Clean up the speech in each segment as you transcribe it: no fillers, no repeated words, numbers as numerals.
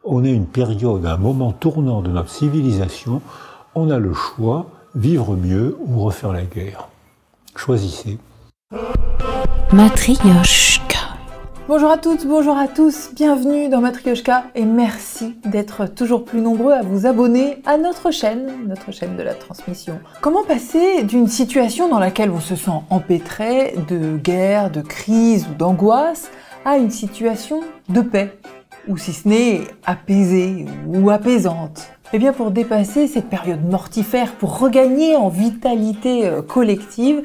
on est une période, un moment tournant de notre civilisation, on a le choix, vivre mieux ou refaire la guerre. Choisissez. Matryoshka. Bonjour à toutes, bonjour à tous, bienvenue dans Matryoshka et merci d'être toujours plus nombreux à vous abonner à notre chaîne de la transmission. Comment passer d'une situation dans laquelle on se sent empêtré de guerre, de crise ou d'angoisse à une situation de paix, ou si ce n'est apaisée ou apaisante? Eh bien pour dépasser cette période mortifère, pour regagner en vitalité collective,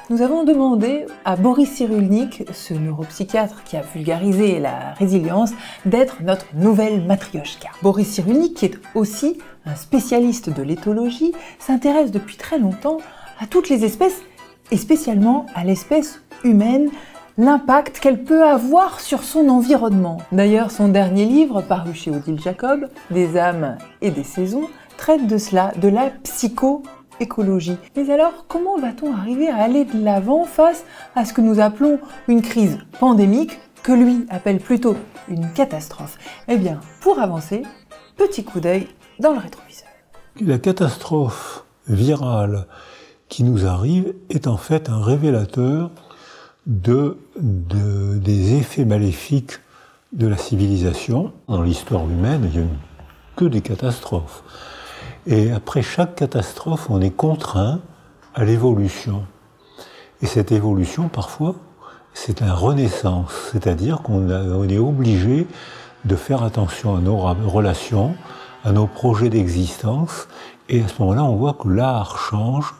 nous avons demandé à Boris Cyrulnik, ce neuropsychiatre qui a vulgarisé la résilience, d'être notre nouvelle matryoshka. Boris Cyrulnik, qui est aussi un spécialiste de l'éthologie, s'intéresse depuis très longtemps à toutes les espèces, et spécialement à l'espèce humaine, l'impact qu'elle peut avoir sur son environnement. D'ailleurs, son dernier livre, paru chez Odile Jacob, Des âmes et des saisons, traite de cela, de la psycho-écologie. Mais alors, comment va-t-on arriver à aller de l'avant face à ce que nous appelons une crise pandémique, que lui appelle plutôt une catastrophe? Eh bien, pour avancer, petit coup d'œil dans le rétroviseur. La catastrophe virale qui nous arrive est en fait un révélateur des effets maléfiques de la civilisation. Dans l'histoire humaine, il n'y a que des catastrophes. Et après chaque catastrophe, on est contraint à l'évolution. Et cette évolution, parfois, c'est une renaissance. C'est-à-dire qu'on est obligé de faire attention à nos relations, à nos projets d'existence. Et à ce moment-là, on voit que l'art change,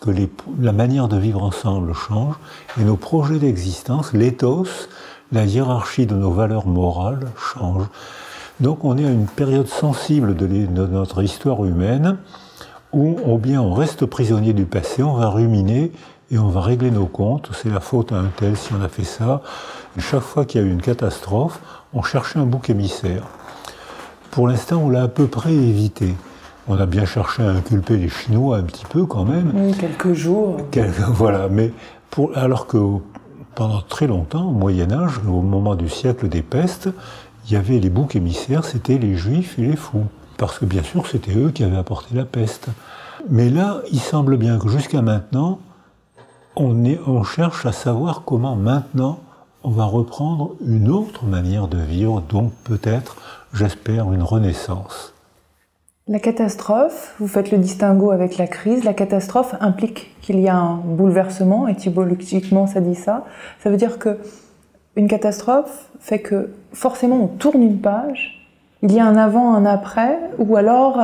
que la manière de vivre ensemble change, et nos projets d'existence, l'éthos, la hiérarchie de nos valeurs morales change. Donc on est à une période sensible de notre histoire humaine, où on reste prisonnier du passé, on va ruminer, et on va régler nos comptes, c'est la faute à un tel si on a fait ça. Et chaque fois qu'il y a eu une catastrophe, on cherchait un bouc émissaire. Pour l'instant, on l'a à peu près évité. On a bien cherché à inculper les Chinois un petit peu quand même. Oui, quelques jours. Voilà, mais alors que pendant très longtemps, au Moyen-Âge, au moment du siècle des pestes, il y avait les boucs émissaires, c'était les Juifs et les fous. Parce que bien sûr, c'était eux qui avaient apporté la peste. Mais là, il semble bien que jusqu'à maintenant, on cherche à savoir comment maintenant on va reprendre une autre manière de vivre, donc peut-être, j'espère, une renaissance. La catastrophe, vous faites le distinguo avec la crise, la catastrophe implique qu'il y a un bouleversement, étymologiquement ça dit ça. Ça veut dire que une catastrophe fait que forcément on tourne une page, il y a un avant, un après, ou alors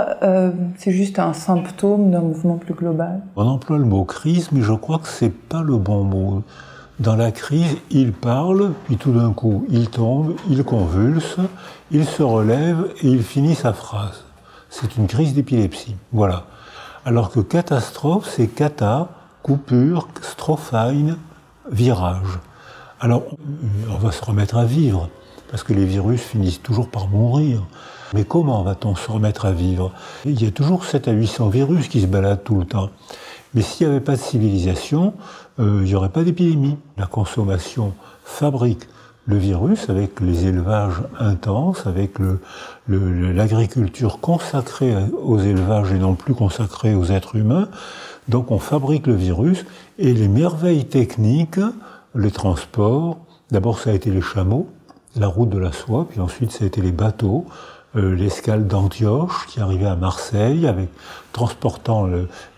c'est juste un symptôme d'un mouvement plus global. On emploie le mot crise, mais je crois que c'est pas le bon mot. Dans la crise, il parle, puis tout d'un coup il tombe, il convulse, il se relève et il finit sa phrase. C'est une crise d'épilepsie, voilà. Alors que catastrophe, c'est kata, coupure, strophein, virage. Alors, on va se remettre à vivre, parce que les virus finissent toujours par mourir. Mais comment va-t-on se remettre à vivre? Il y a toujours 700 à 800 virus qui se baladent tout le temps. Mais s'il n'y avait pas de civilisation, il n'y aurait pas d'épidémie. La consommation fabrique le virus avec les élevages intenses, avec l'agriculture consacrée aux élevages et non plus consacrée aux êtres humains. Donc on fabrique le virus et les merveilles techniques, les transports, d'abord ça a été les chameaux, la route de la soie, puis ensuite ça a été les bateaux, l'escale d'Antioche qui arrivait à Marseille, transportant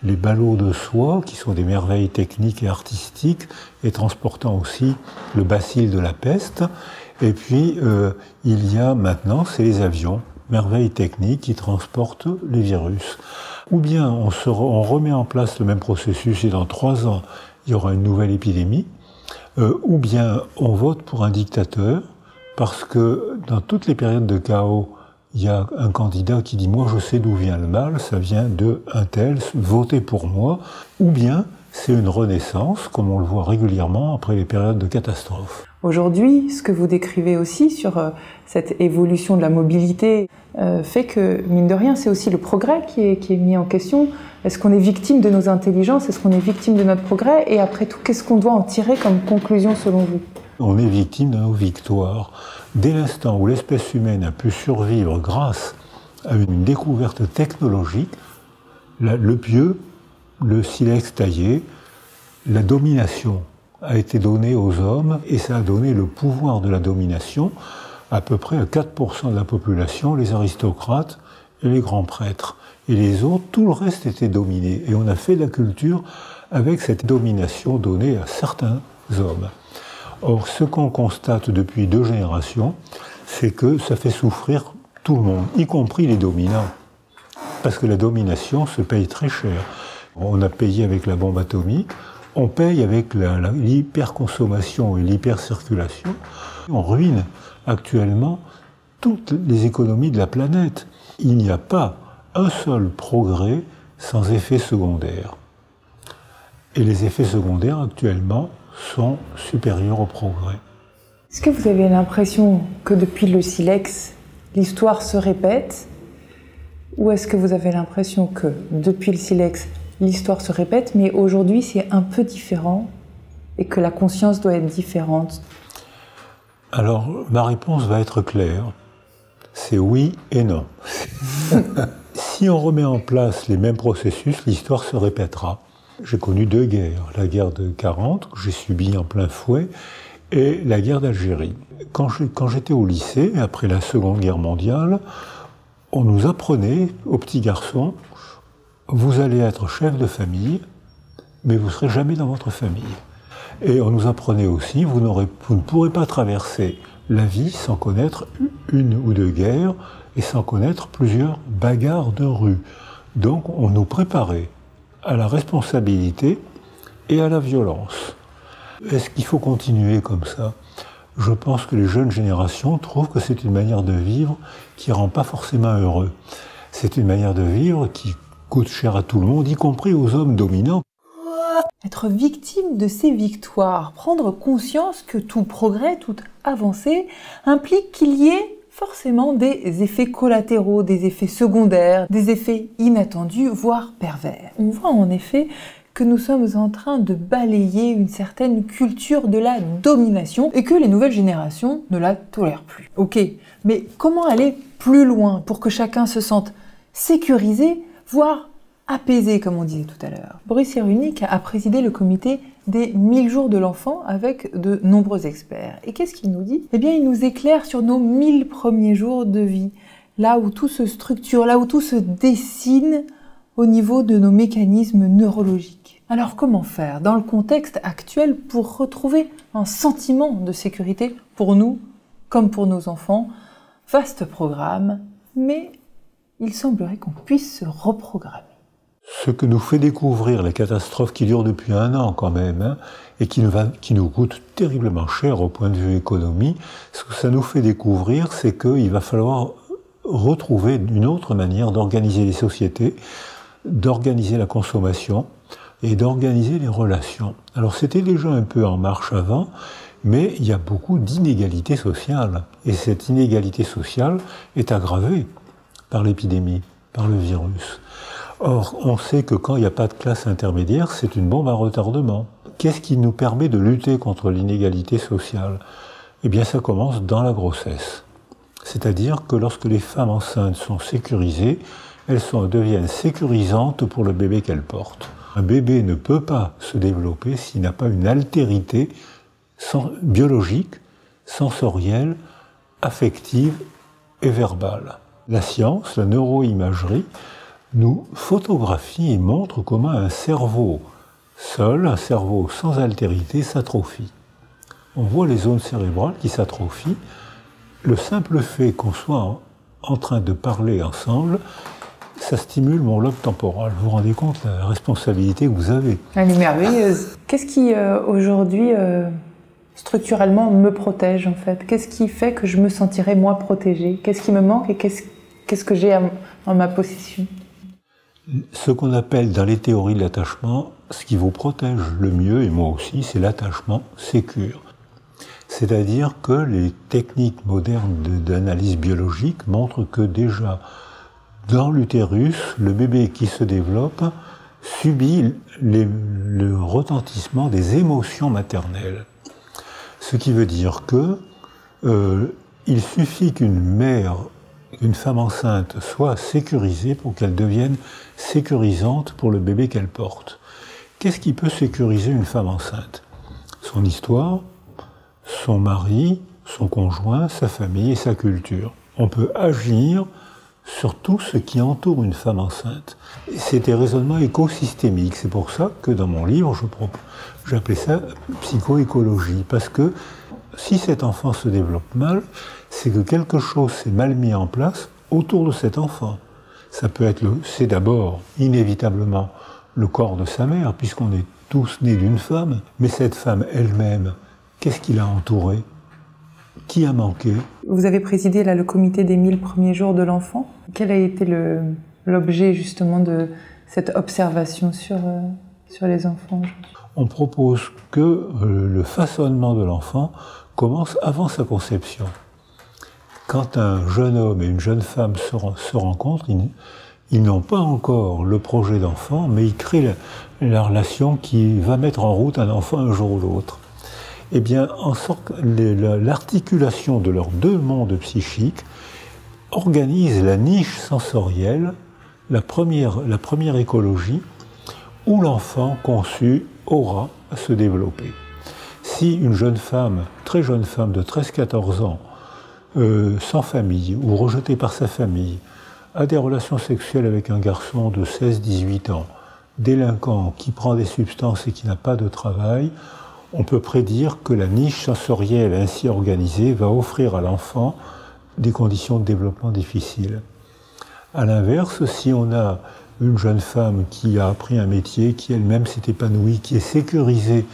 les ballots de soie, qui sont des merveilles techniques et artistiques, et transportant aussi le bacille de la peste. Et puis, il y a maintenant, c'est les avions, merveilles techniques qui transportent les virus. Ou bien on remet en place le même processus et dans 3 ans, il y aura une nouvelle épidémie, ou bien on vote pour un dictateur, parce que dans toutes les périodes de chaos, il y a un candidat qui dit « moi je sais d'où vient le mal, ça vient de un tel, votez pour moi », ou bien c'est une renaissance, comme on le voit régulièrement après les périodes de catastrophe. Aujourd'hui, ce que vous décrivez aussi sur cette évolution de la mobilité fait que, mine de rien, c'est aussi le progrès qui est mis en question. Est-ce qu'on est victime de nos intelligences? Est-ce qu'on est victime de notre progrès? Et après tout, qu'est-ce qu'on doit en tirer comme conclusion selon vous? On est victime de nos victoires. Dès l'instant où l'espèce humaine a pu survivre grâce à une découverte technologique, le pieu, le silex taillé, la domination a été donnée aux hommes et ça a donné le pouvoir de la domination à peu près à 4% de la population, les aristocrates et les grands prêtres. Et les autres, tout le reste était dominé. Et on a fait de la culture avec cette domination donnée à certains hommes. Or, ce qu'on constate depuis 2 générations, c'est que ça fait souffrir tout le monde, y compris les dominants. Parce que la domination se paye très cher. On a payé avec la bombe atomique, on paye avec l'hyperconsommation et l'hypercirculation. On ruine actuellement toutes les économies de la planète. Il n'y a pas un seul progrès sans effet secondaire. Et les effets secondaires actuellement sont supérieurs au progrès. Est-ce que vous avez l'impression que depuis le silex, l'histoire se répète? Ou est-ce que vous avez l'impression que depuis le silex, l'histoire se répète, mais aujourd'hui c'est un peu différent et que la conscience doit être différente? Alors, ma réponse va être claire. C'est oui et non. Si on remet en place les mêmes processus, l'histoire se répétera. J'ai connu 2 guerres, la guerre de 40, que j'ai subie en plein fouet, et la guerre d'Algérie. Quand j'étais au lycée, après la Seconde Guerre mondiale, on nous apprenait, aux petits garçons, vous allez être chef de famille, mais vous ne serez jamais dans votre famille. Et on nous apprenait aussi, vous ne pourrez pas traverser la vie sans connaître 1 ou 2 guerres et sans connaître plusieurs bagarres de rue. Donc on nous préparait à la responsabilité et à la violence. Est-ce qu'il faut continuer comme ça? Je pense que les jeunes générations trouvent que c'est une manière de vivre qui ne rend pas forcément heureux. C'est une manière de vivre qui coûte cher à tout le monde, y compris aux hommes dominants. Être victime de ses victoires, prendre conscience que tout progrès, toute avancée implique qu'il y ait forcément des effets collatéraux, des effets secondaires, des effets inattendus, voire pervers. On voit en effet que nous sommes en train de balayer une certaine culture de la domination et que les nouvelles générations ne la tolèrent plus. Ok, mais comment aller plus loin pour que chacun se sente sécurisé, voire apaisé, comme on disait tout à l'heure? Boris Cyrulnik a présidé le comité des 1000 jours de l'enfant avec de nombreux experts. Et qu'est-ce qu'il nous dit? Eh bien, il nous éclaire sur nos 1000 premiers jours de vie, là où tout se structure, là où tout se dessine au niveau de nos mécanismes neurologiques. Alors comment faire dans le contexte actuel pour retrouver un sentiment de sécurité pour nous comme pour nos enfants? Vaste programme, mais il semblerait qu'on puisse se reprogrammer. Ce que nous fait découvrir la catastrophe qui dure depuis 1 an quand même, et qui nous coûte terriblement cher au point de vue économie, ce que ça nous fait découvrir, c'est qu'il va falloir retrouver une autre manière d'organiser les sociétés, d'organiser la consommation et d'organiser les relations. Alors c'était déjà un peu en marche avant, mais il y a beaucoup d'inégalités sociales. Et cette inégalité sociale est aggravée par l'épidémie, par le virus. Or, on sait que quand il n'y a pas de classe intermédiaire, c'est une bombe à retardement. Qu'est-ce qui nous permet de lutter contre l'inégalité sociale? Eh bien, ça commence dans la grossesse. C'est-à-dire que lorsque les femmes enceintes sont sécurisées, elles deviennent sécurisantes pour le bébé qu'elles portent. Un bébé ne peut pas se développer s'il n'a pas une altérité biologique, sensorielle, affective et verbale. La science, la neuroimagerie, nous photographie et montre comment un cerveau seul, un cerveau sans altérité, s'atrophie. On voit les zones cérébrales qui s'atrophient. Le simple fait qu'on soit en train de parler ensemble, ça stimule mon lobe temporal. Vous vous rendez compte de la responsabilité que vous avez? Elle est merveilleuse. Qu'est-ce qui, aujourd'hui, structurellement, me protège, en fait? Qu'est-ce qui fait que je me sentirais moins protégée? Qu'est-ce qui me manque et qu'est-ce que j'ai en ma possession? Ce qu'on appelle dans les théories de l'attachement, ce qui vous protège le mieux, et moi aussi, c'est l'attachement sécure. C'est-à-dire que les techniques modernes d'analyse biologique montrent que déjà, dans l'utérus, le bébé qui se développe subit le retentissement des émotions maternelles. Ce qui veut dire que Il suffit qu'une mère, une femme enceinte soit sécurisée pour qu'elle devienne sécurisante pour le bébé qu'elle porte. Qu'est-ce qui peut sécuriser une femme enceinte? Son histoire, son mari, son conjoint, sa famille et sa culture. On peut agir sur tout ce qui entoure une femme enceinte. C'est des raisonnements écosystémiques. C'est pour ça que dans mon livre, j'appelais ça psychoécologie. Parce que si cet enfant se développe mal, c'est que quelque chose s'est mal mis en place autour de cet enfant. Ça peut être, c'est d'abord, inévitablement, le corps de sa mère, puisqu'on est tous nés d'une femme. Mais cette femme elle-même, qu'est-ce qui l'a entourée? Qui a manqué? Vous avez présidé là, le comité des 1000 premiers jours de l'enfant. Quel a été l'objet justement de cette observation sur les enfants aujourd'hui? On propose que le façonnement de l'enfant commence avant sa conception. Quand un jeune homme et une jeune femme se rencontrent, ils n'ont pas encore le projet d'enfant, mais ils créent la relation qui va mettre en route un enfant un jour ou l'autre. Eh bien, en sorte, l'articulation de leurs deux mondes psychiques organise la niche sensorielle, la première écologie, où l'enfant conçu aura à se développer. Si une jeune femme, très jeune femme de 13-14 ans, sans famille ou rejetée par sa famille, a des relations sexuelles avec un garçon de 16-18 ans, délinquant, qui prend des substances et qui n'a pas de travail, on peut prédire que la niche sensorielle ainsi organisée va offrir à l'enfant des conditions de développement difficiles. À l'inverse, si on a une jeune femme qui a appris un métier, qui elle-même s'est épanouie, qui est sécurisée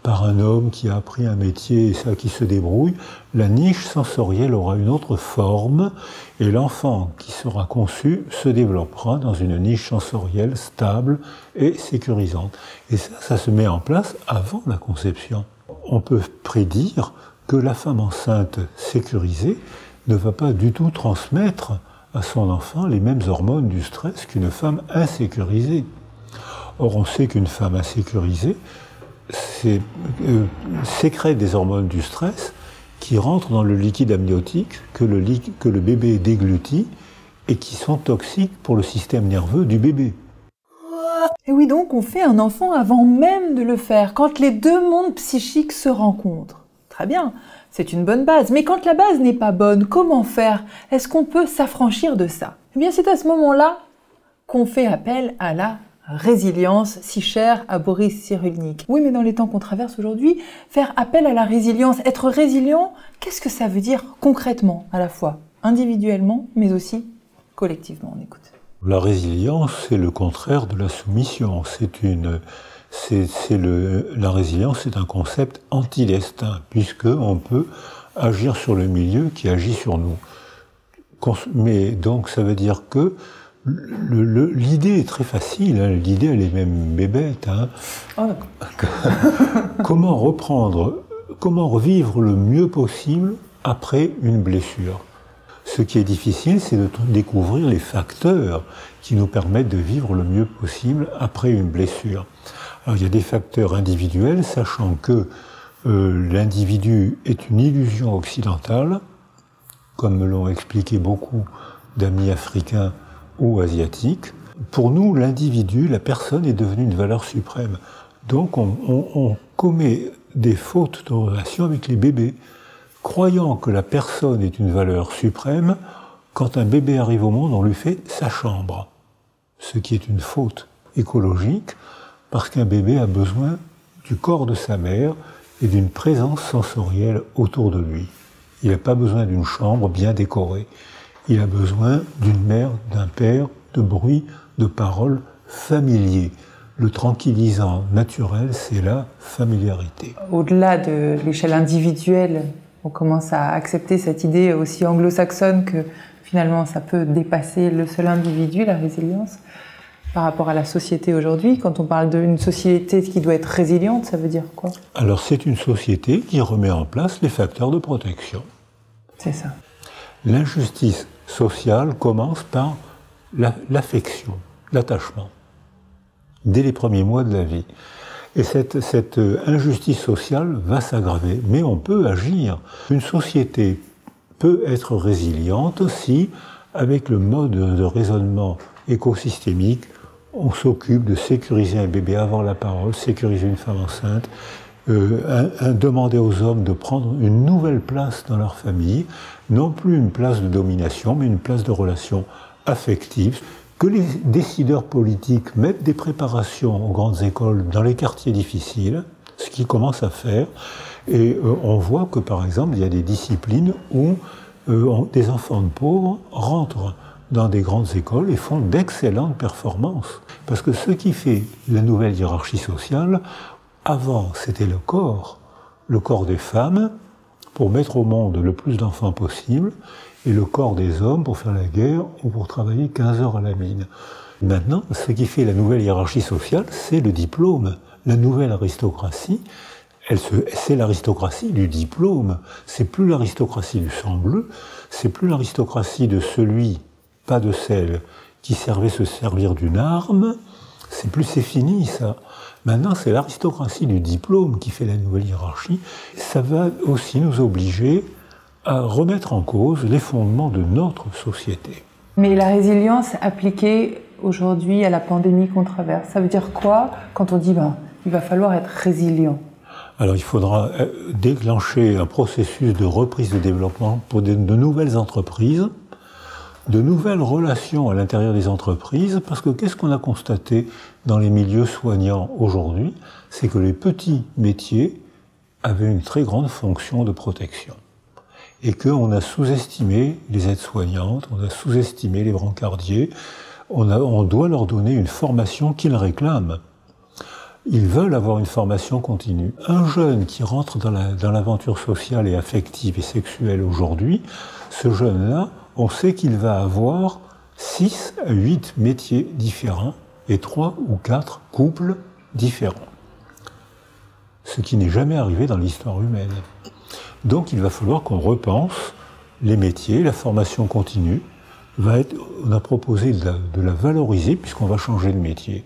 par un homme qui a appris un métier et ça qui se débrouille, la niche sensorielle aura une autre forme et l'enfant qui sera conçu se développera dans une niche sensorielle stable et sécurisante. Et ça se met en place avant la conception. On peut prédire que la femme enceinte sécurisée ne va pas du tout transmettre à son enfant les mêmes hormones du stress qu'une femme insécurisée. Or, on sait qu'une femme insécurisée sécrète des hormones du stress qui rentrent dans le liquide amniotique que le bébé déglutit et qui sont toxiques pour le système nerveux du bébé. Et oui, donc on fait un enfant avant même de le faire, quand les deux mondes psychiques se rencontrent. Très bien, c'est une bonne base. Mais quand la base n'est pas bonne, comment faire? Est-ce qu'on peut s'affranchir de ça? Eh bien, c'est à ce moment-là qu'on fait appel à la résilience, si chère à Boris Cyrulnik. Oui, mais dans les temps qu'on traverse aujourd'hui, faire appel à la résilience, être résilient, qu'est-ce que ça veut dire concrètement, à la fois individuellement, mais aussi collectivement? On écoute. La résilience, c'est le contraire de la soumission. La résilience, c'est un concept anti-destin, puisqu'on peut agir sur le milieu qui agit sur nous. Mais donc, ça veut dire que l'idée est très facile, hein. L'idée elle est même bébête. Hein. Oh. Comment revivre le mieux possible après une blessure? Ce qui est difficile, c'est de découvrir les facteurs qui nous permettent de vivre le mieux possible après une blessure. Alors il y a des facteurs individuels, sachant que l'individu est une illusion occidentale, comme me l'ont expliqué beaucoup d'amis africains ou asiatique. Pour nous, l'individu, la personne est devenue une valeur suprême. Donc on commet des fautes de relation avec les bébés, croyant que la personne est une valeur suprême. Quand un bébé arrive au monde, on lui fait sa chambre, ce qui est une faute écologique, parce qu'un bébé a besoin du corps de sa mère et d'une présence sensorielle autour de lui. Il n'a pas besoin d'une chambre bien décorée. Il a besoin d'une mère, d'un père, de bruit, de paroles familiers. Le tranquillisant naturel, c'est la familiarité. Au-delà de l'échelle individuelle, on commence à accepter cette idée aussi anglo-saxonne que finalement ça peut dépasser le seul individu, la résilience. Par rapport à la société aujourd'hui, quand on parle d'une société qui doit être résiliente, ça veut dire quoi? Alors c'est une société qui remet en place les facteurs de protection. C'est ça. L'injustice sociale commence par l'affection, l'attachement, dès les premiers mois de la vie. Et cette injustice sociale va s'aggraver, mais on peut agir. Une société peut être résiliente si, avec le mode de raisonnement écosystémique, on s'occupe de sécuriser un bébé avant la parole, sécuriser une femme enceinte, demander aux hommes de prendre une nouvelle place dans leur famille, non plus une place de domination, mais une place de relation affective, que les décideurs politiques mettent des préparations aux grandes écoles dans les quartiers difficiles, ce qu'ils commencent à faire, et on voit que par exemple il y a des disciplines où des enfants de pauvres rentrent dans des grandes écoles et font d'excellentes performances. Parce que ce qui fait la nouvelle hiérarchie sociale, avant c'était le corps des femmes pour mettre au monde le plus d'enfants possible, et le corps des hommes pour faire la guerre ou pour travailler 15 heures à la mine. Maintenant, ce qui fait la nouvelle hiérarchie sociale, c'est le diplôme. La nouvelle aristocratie, c'est l'aristocratie du diplôme. C'est plus l'aristocratie du sang bleu, c'est plus l'aristocratie de celui, pas de celle, qui savait se servir d'une arme. C'est fini ça. Maintenant, c'est l'aristocratie du diplôme qui fait la nouvelle hiérarchie. Ça va aussi nous obliger à remettre en cause les fondements de notre société. Mais la résilience appliquée aujourd'hui à la pandémie qu'on traverse, ça veut dire quoi quand on dit il va falloir être résilient? Alors il faudra déclencher un processus de reprise de développement pour de nouvelles entreprises, de nouvelles relations à l'intérieur des entreprises, parce que qu'est-ce qu'on a constaté dans les milieux soignants aujourd'hui? C'est que les petits métiers avaient une très grande fonction de protection. Et qu'on a sous-estimé les aides-soignantes, on a sous-estimé les brancardiers, on doit leur donner une formation qu'ils réclament. Ils veulent avoir une formation continue. Un jeune qui rentre dans l'aventure sociale et affective et sexuelle aujourd'hui, ce jeune-là, on sait qu'il va avoir 6 à 8 métiers différents et 3 ou 4 couples différents. Ce qui n'est jamais arrivé dans l'histoire humaine. Donc il va falloir qu'on repense les métiers, la formation continue. On a proposé de la valoriser puisqu'on va changer de métier.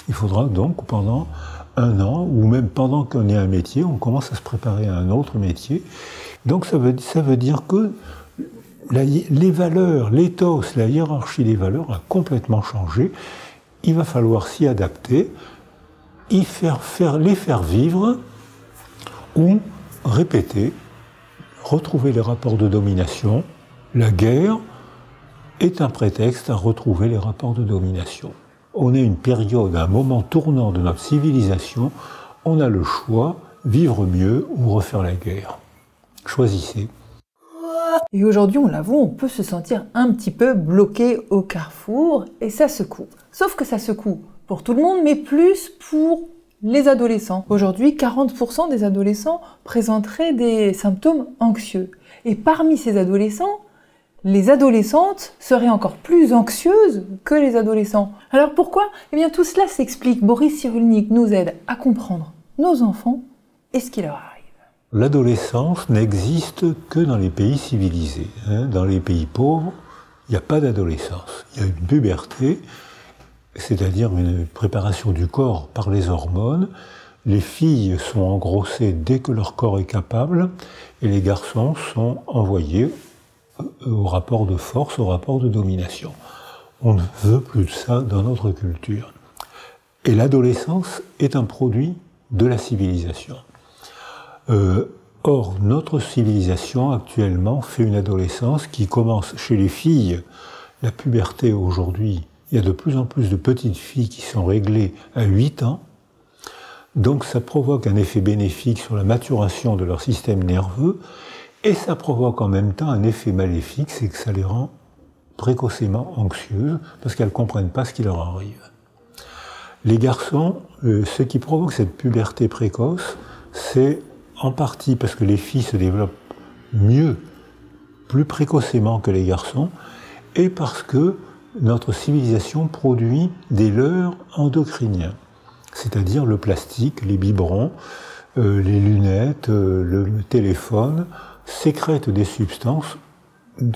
Il faudra donc pendant 1 an, ou même pendant qu'on ait un métier, on commence à se préparer à un autre métier. Donc ça veut dire que les valeurs, l'éthos, la hiérarchie des valeurs a complètement changé. Il va falloir s'y adapter, les faire vivre ou répéter, retrouver les rapports de domination. La guerre est un prétexte à retrouver les rapports de domination. On est une période, un moment tournant de notre civilisation, on a le choix, vivre mieux ou refaire la guerre. Choisissez. Et aujourd'hui, on l'avoue, on peut se sentir un petit peu bloqué au carrefour et ça secoue. Sauf que ça secoue pour tout le monde, mais plus pour les adolescents. Aujourd'hui, 40% des adolescents présenteraient des symptômes anxieux. Et parmi ces adolescents, les adolescentes seraient encore plus anxieuses que les adolescents. Alors pourquoi? Eh bien tout cela s'explique. Boris Cyrulnik nous aide à comprendre nos enfants et ce qui leur arrive. L'adolescence n'existe que dans les pays civilisés. Dans les pays pauvres, il n'y a pas d'adolescence. Il y a une puberté, c'est-à-dire une préparation du corps par les hormones. Les filles sont engrossées dès que leur corps est capable et les garçons sont envoyés au rapport de force, au rapport de domination. On ne veut plus de ça dans notre culture. Et l'adolescence est un produit de la civilisation. Or, notre civilisation actuellement fait une adolescence qui commence chez les filles. La puberté aujourd'hui, il y a de plus en plus de petites filles qui sont réglées à 8 ans. Donc ça provoque un effet bénéfique sur la maturation de leur système nerveux. Et ça provoque en même temps un effet maléfique, c'est que ça les rend précocement anxieuses, parce qu'elles ne comprennent pas ce qui leur arrive. Les garçons, ce qui provoque cette puberté précoce, c'est en partie parce que les filles se développent mieux, plus précocement que les garçons, et parce que notre civilisation produit des leurres endocriniens, c'est-à-dire le plastique, les biberons, les lunettes, le téléphone, sécrètent des substances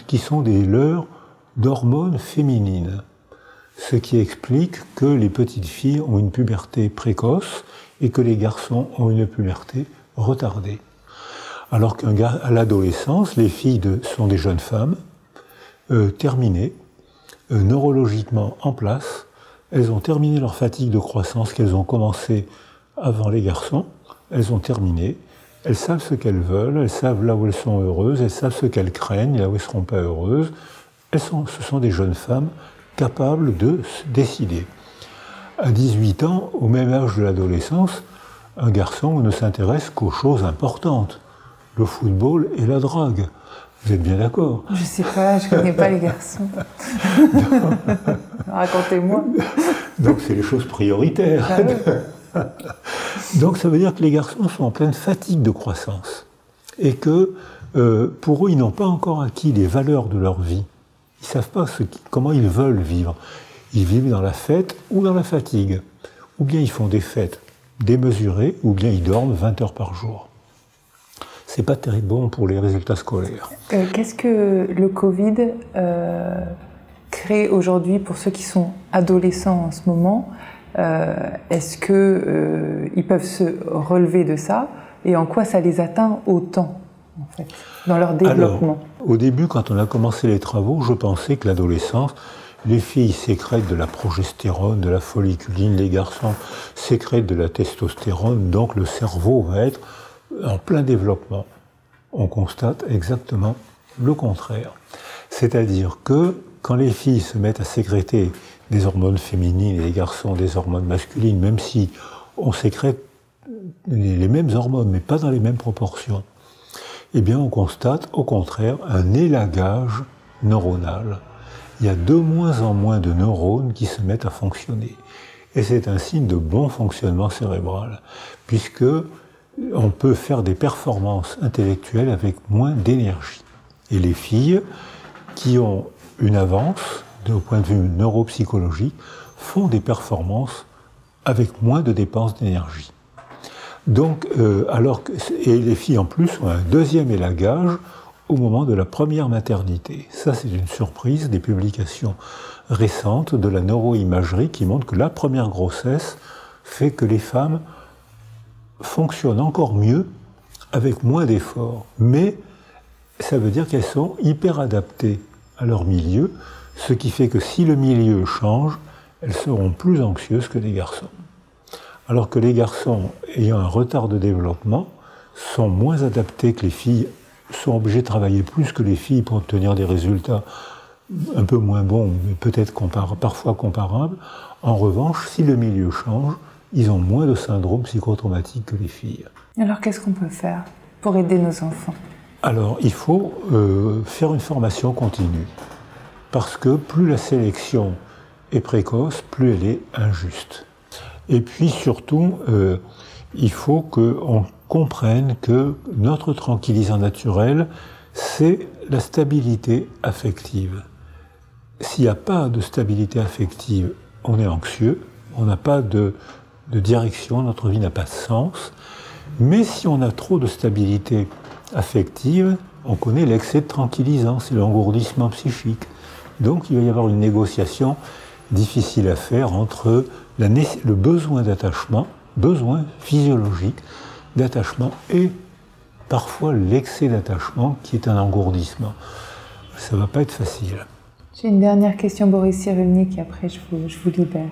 qui sont des leurres d'hormones féminines. Ce qui explique que les petites filles ont une puberté précoce et que les garçons ont une puberté retardée. Alors qu'à l'adolescence, les filles sont des jeunes femmes terminées, neurologiquement en place. Elles ont terminé leur fatigue de croissance qu'elles ont commencé avant les garçons. Elles ont terminé. Elles savent ce qu'elles veulent, elles savent là où elles sont heureuses, elles savent ce qu'elles craignent, là où elles ne seront pas heureuses. Ce sont des jeunes femmes capables de se décider. À 18 ans, au même âge de l'adolescence, un garçon ne s'intéresse qu'aux choses importantes, le football et la drague. Vous êtes bien d'accord? Je ne sais pas, je ne connais pas les garçons. Racontez-moi. Donc c'est les choses prioritaires. Ah oui. Donc ça veut dire que les garçons sont en pleine fatigue de croissance et que pour eux, ils n'ont pas encore acquis les valeurs de leur vie. Ils ne savent pas comment ils veulent vivre. Ils vivent dans la fête ou dans la fatigue. Ou bien ils font des fêtes démesurées, ou bien ils dorment 20 heures par jour. C'est pas très bon pour les résultats scolaires. Qu'est-ce que le Covid crée aujourd'hui pour ceux qui sont adolescents en ce moment? Est-ce qu'ils peuvent se relever de ça? Et en quoi ça les atteint autant, en fait, dans leur développement? Alors, au début, quand on a commencé les travaux, je pensais que l'adolescence, les filles sécrètent de la progestérone, de la folliculine, les garçons sécrètent de la testostérone, donc le cerveau va être en plein développement. On constate exactement le contraire. C'est-à-dire que quand les filles se mettent à sécréter des hormones féminines et les garçons des hormones masculines, même si on sécrète les mêmes hormones, mais pas dans les mêmes proportions, eh bien on constate au contraire un élagage neuronal. Il y a de moins en moins de neurones qui se mettent à fonctionner. Et c'est un signe de bon fonctionnement cérébral, puisque on peut faire des performances intellectuelles avec moins d'énergie. Et les filles qui ont une avance, au point de vue neuropsychologique, font des performances avec moins de dépenses d'énergie. Donc, et les filles en plus ont un deuxième élagage au moment de la première maternité. Ça, c'est une surprise des publications récentes de la neuroimagerie qui montrent que la première grossesse fait que les femmes fonctionnent encore mieux avec moins d'efforts. Mais ça veut dire qu'elles sont hyper adaptées à leur milieu, ce qui fait que si le milieu change, elles seront plus anxieuses que les garçons. Alors que les garçons ayant un retard de développement sont moins adaptés que les filles, sont obligés de travailler plus que les filles pour obtenir des résultats un peu moins bons, mais peut-être parfois comparables. En revanche, si le milieu change, ils ont moins de syndromes psychotraumatiques que les filles. Alors qu'est-ce qu'on peut faire pour aider nos enfants? Alors il faut faire une formation continue, parce que plus la sélection est précoce, plus elle est injuste. Et puis surtout, il faut qu'on comprenne que notre tranquillisant naturel, c'est la stabilité affective. S'il n'y a pas de stabilité affective, on est anxieux, on n'a pas de direction, notre vie n'a pas de sens. Mais si on a trop de stabilité affective, on connaît l'excès de tranquillisant, c'est l'engourdissement psychique. Donc il va y avoir une négociation difficile à faire entre le besoin d'attachement, besoin physiologique d'attachement, et parfois l'excès d'attachement qui est un engourdissement. Ça ne va pas être facile. J'ai une dernière question, Boris Cyrulnik, et après je vous libère.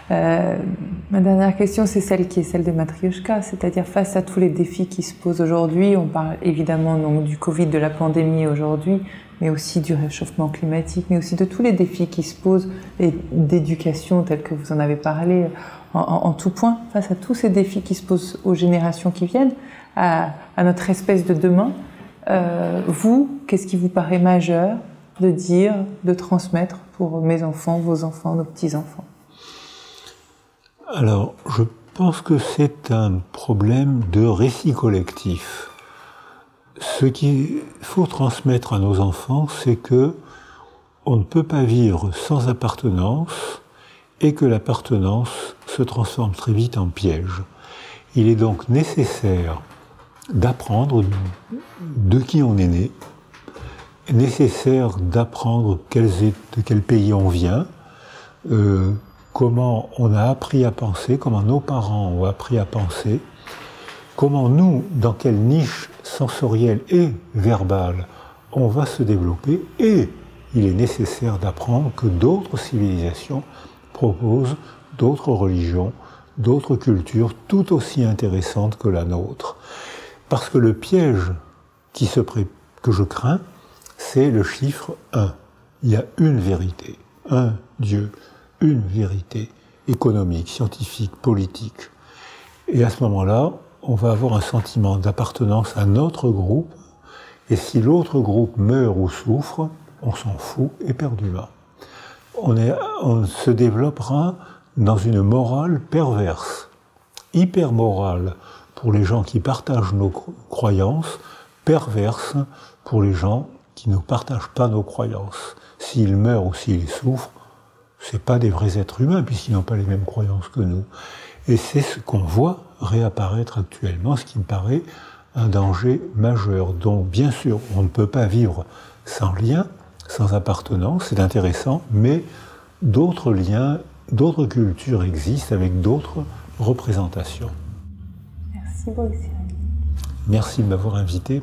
Ma dernière question, c'est celle qui est celle de Matryoshka, c'est-à-dire face à tous les défis qui se posent aujourd'hui, on parle évidemment donc, du Covid, de la pandémie aujourd'hui, mais aussi du réchauffement climatique, mais aussi de tous les défis qui se posent, et d'éducation tels que vous en avez parlé en tout point, face à tous ces défis qui se posent aux générations qui viennent, à notre espèce de demain, vous, qu'est-ce qui vous paraît majeur de dire, de transmettre pour mes enfants, vos enfants, nos petits-enfants? Alors, je pense que c'est un problème de récit collectif. Ce qu'il faut transmettre à nos enfants, c'est que on ne peut pas vivre sans appartenance et que l'appartenance se transforme très vite en piège. Il est donc nécessaire d'apprendre de qui on est né, nécessaire d'apprendre de quel pays on vient, comment on a appris à penser, comment nos parents ont appris à penser, comment nous, dans quelle niche sensorielle et verbale, on va se développer et il est nécessaire d'apprendre que d'autres civilisations proposent d'autres religions, d'autres cultures tout aussi intéressantes que la nôtre. Parce que le piège que je crains, c'est le chiffre 1. Il y a une vérité, un Dieu, une vérité économique, scientifique, politique. Et à ce moment-là, on va avoir un sentiment d'appartenance à notre groupe, et si l'autre groupe meurt ou souffre, on s'en fout éperdument. On se développera dans une morale perverse, hyper morale pour les gens qui partagent nos croyances, perverse pour les gens qui ne partagent pas nos croyances. S'ils meurent ou s'ils souffrent, c'est pas des vrais êtres humains puisqu'ils n'ont pas les mêmes croyances que nous. Et c'est ce qu'on voit réapparaître actuellement, ce qui me paraît un danger majeur. Donc bien sûr, on ne peut pas vivre sans lien, sans appartenance, c'est intéressant, mais d'autres liens, d'autres cultures existent avec d'autres représentations. Merci Boris Cyrulnik. Merci de m'avoir invité.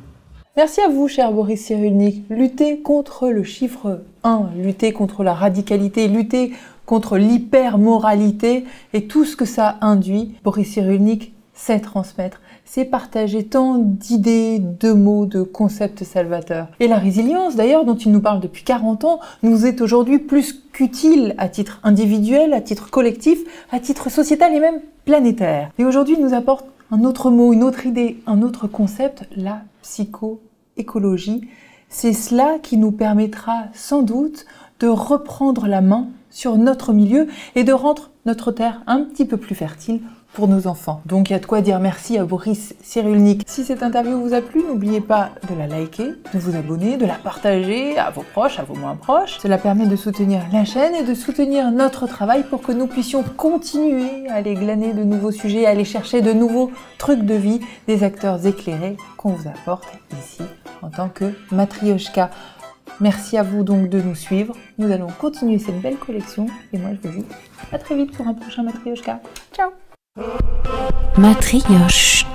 Merci à vous, cher Boris Cyrulnik. Lutter contre le chiffre 1, lutter contre la radicalité, lutter contre l'hypermoralité et tout ce que ça induit. Boris Cyrulnik sait transmettre, sait partager tant d'idées, de mots, de concepts salvateurs. Et la résilience, d'ailleurs, dont il nous parle depuis 40 ans, nous est aujourd'hui plus qu'utile à titre individuel, à titre collectif, à titre sociétal et même planétaire. Et aujourd'hui, il nous apporte un autre mot, une autre idée, un autre concept, la psychoécologie. C'est cela qui nous permettra sans doute de reprendre la main sur notre milieu et de rendre notre terre un petit peu plus fertile pour nos enfants. Donc il y a de quoi dire merci à Boris Cyrulnik. Si cette interview vous a plu, n'oubliez pas de la liker, de vous abonner, de la partager à vos proches, à vos moins proches. Cela permet de soutenir la chaîne et de soutenir notre travail pour que nous puissions continuer à aller glaner de nouveaux sujets, à aller chercher de nouveaux trucs de vie, des acteurs éclairés qu'on vous apporte ici en tant que Matryoshka. Merci à vous donc de nous suivre. Nous allons continuer cette belle collection et moi je vous dis à très vite pour un prochain Matryoshka. Ciao. Matryoshka.